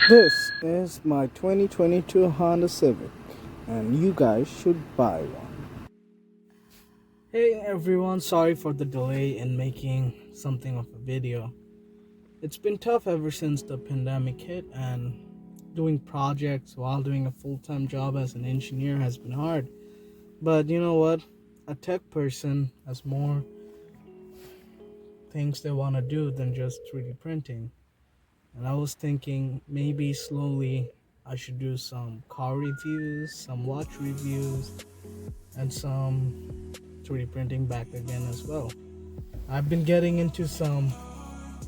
This is my 2022 Honda Civic, and you guys should buy one. Hey everyone, sorry for the delay in making something of a video. It's been tough ever since the pandemic hit, and doing projects while doing a full time job as an engineer has been hard. But you know what? A tech person has more things they want to do than just 3D printing. And I was thinking maybe slowly I should do some car reviews, some watch reviews, and some 3D printing back again as well. I've been getting into some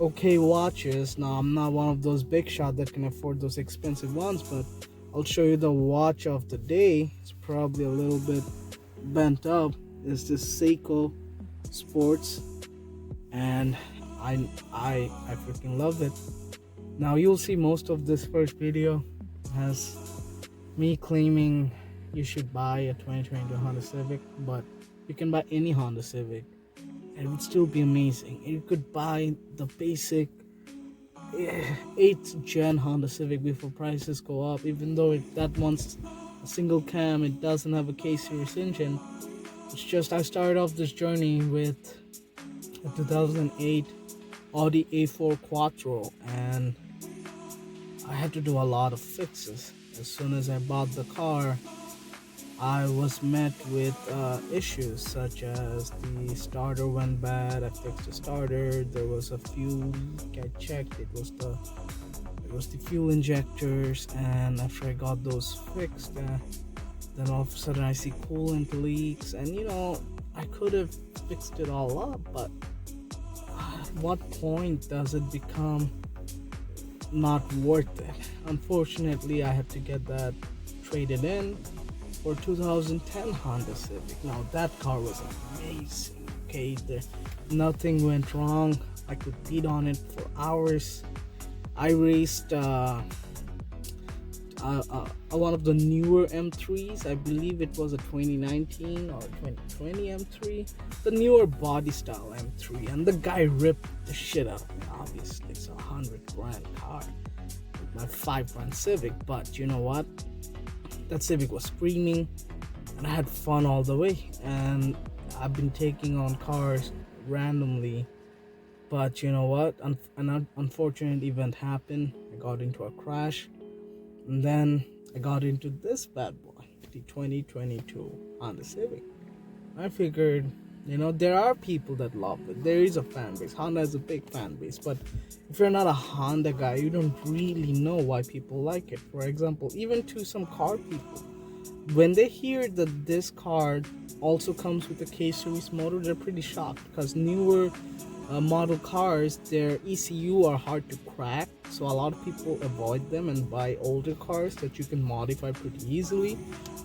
okay watches. Now, I'm not one of those big shot that can afford those expensive ones, but I'll show you the watch of the day. It's probably a little bit bent up. It's this Seiko Sports, and I freaking love it. Now you'll see most of this first video has me claiming you should buy a 2022 Honda Civic, but you can buy any Honda Civic and it would still be amazing. You could buy the basic 8th gen Honda Civic before prices go up, even though that one's a single cam, it doesn't have a K-series engine. It's just I started off this journey with a 2008 Audi A4 Quattro, and I had to do a lot of fixes. As soon as I bought the car, I was met with issues such as the starter went bad. I fixed the starter. There was a fuel leak. I checked. It was the fuel injectors, and after I got those fixed, then all of a sudden I see coolant leaks, and I could have fixed it all up, but at what point does it become not worth it? Unfortunately, I had to get that traded in for 2010 Honda Civic. Now that car was amazing. Okay, nothing went wrong. I could beat on it for hours. I raced one of the newer M3s. I believe it was a 2019 or 2020 M3, the newer body style M3, and the guy ripped the shit out of me. Obviously, it's $100,000 car, my $5,000 Civic. But you know what? That Civic was screaming, and I had fun all the way. And I've been taking on cars randomly, but you know what? An unfortunate event happened. I got into a crash, and then I got into this bad boy, the 2022 Honda Civic. I figured, there are people that love it. There is a fan base. Honda has a big fan base, but if you're not a Honda guy, you don't really know why people like it. For example, even to some car people, when they hear that this car also comes with a K-series motor, they're pretty shocked, because newer model cars, their ECU are hard to crack, so a lot of people avoid them and buy older cars that you can modify pretty easily.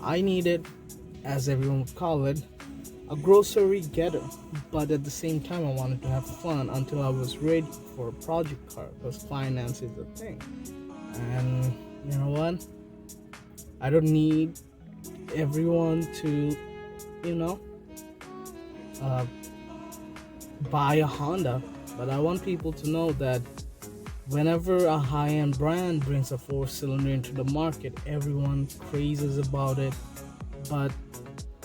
I needed, as everyone would call it, a grocery getter, but at the same time I wanted to have fun until I was ready for a project car, because finance is a thing. And you know what? I don't need everyone to buy a Honda, but I want people to know that whenever a high-end brand brings a 4-cylinder into the market, everyone crazes about it. But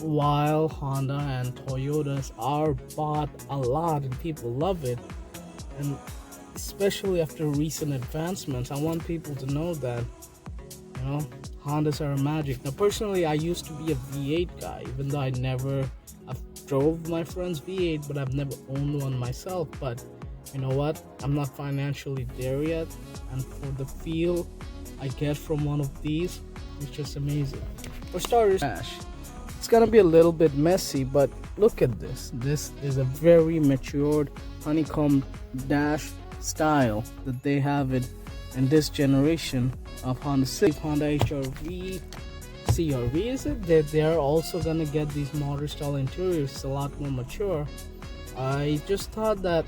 while Honda and Toyotas are bought a lot and people love it, and especially after recent advancements, I want people to know that Hondas are magic. Now personally, I used to be a V8 guy, even though I've drove my friend's V8, but I've never owned one myself. But you know what? I'm not financially there yet, and for the feel I get from one of these, it's just amazing. For starters, it's gonna be a little bit messy, but look at this. This is a very matured honeycomb dash style that they have it in this generation of Honda Civic. Honda HR-V, CR-V is it? They are also gonna get these modern style interiors. It's a lot more mature. I just thought that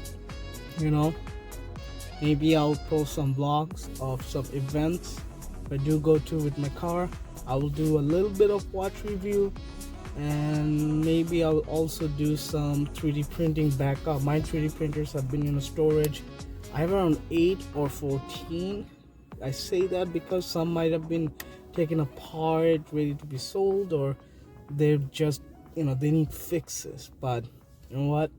maybe I'll post some vlogs of some events if I do go to with my car. I will do a little bit of watch review, and maybe I'll also do some 3D printing backup. My 3D printers have been in storage. I have around 8 or 14 I say that because some might have been taken apart, ready to be sold, or they're just, they need fixes. But you know what?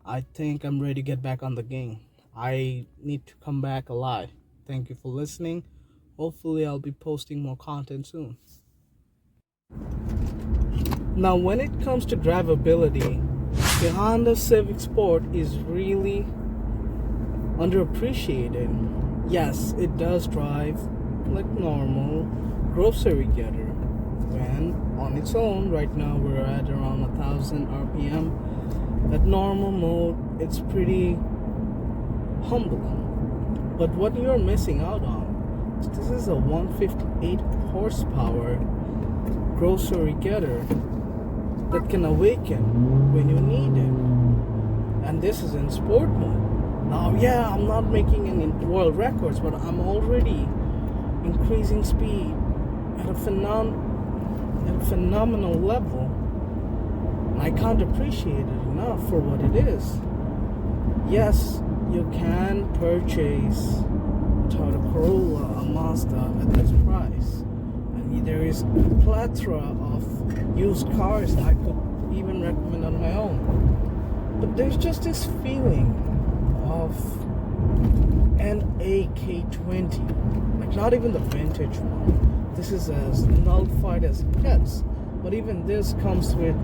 I think I'm ready to get back on the game. I need to come back alive. Thank you for listening. Hopefully, I'll be posting more content soon. Now, when it comes to drivability, the Honda Civic Sport is really underappreciated. Yes, it does drive like normal grocery getter. When on its own, right now we're at around 1000 RPM. At normal mode, it's pretty humble. But what you're missing out on, this is a 158 horsepower grocery getter that can awaken when you need it. And this is in sport mode. Now, yeah, I'm not making any world records, but I'm already increasing speed at a phenomenal level. And I can't appreciate it enough for what it is. Yes, you can purchase a Toyota Corolla, a Mazda at this price. And there is a plethora of used cars I could even recommend on my own. But there's just this feeling of an AK20, like not even the vintage one. This is as nullified as it gets. But even this comes with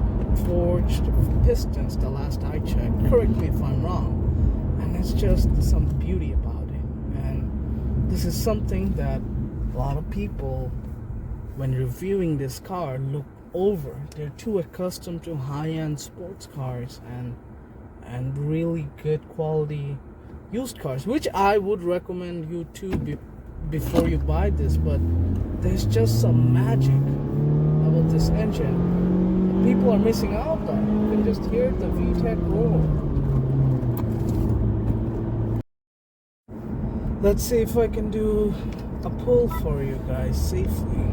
forged pistons the last I checked. Correct me if I'm wrong. And it's just some beauty about it. And this is something that a lot of people, when reviewing this car, look over. They're too accustomed to high-end sports cars and really good quality used cars, which I would recommend you to before you buy this. But there's just some magic about this engine. People are missing out on. You can just hear the VTEC roar. Let's see if I can do a pull for you guys safely.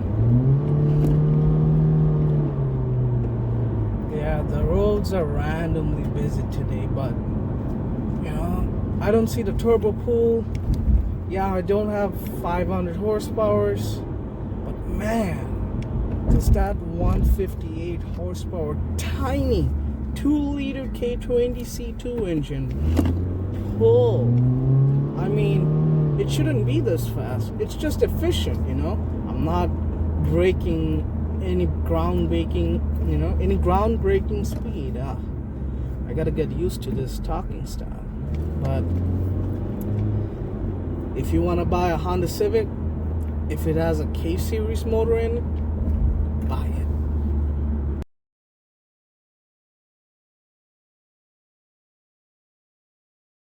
Yeah, the roads are randomly busy today, but I don't see the turbo pull. Yeah, I don't have 500 horsepower, but man, does that 158 horsepower tiny 2-liter K20 C2 engine pull. I mean, it shouldn't be this fast. It's just efficient, I'm not breaking any groundbreaking speed. I gotta get used to this talking style. But if you want to buy a Honda Civic, if it has a K series motor in it,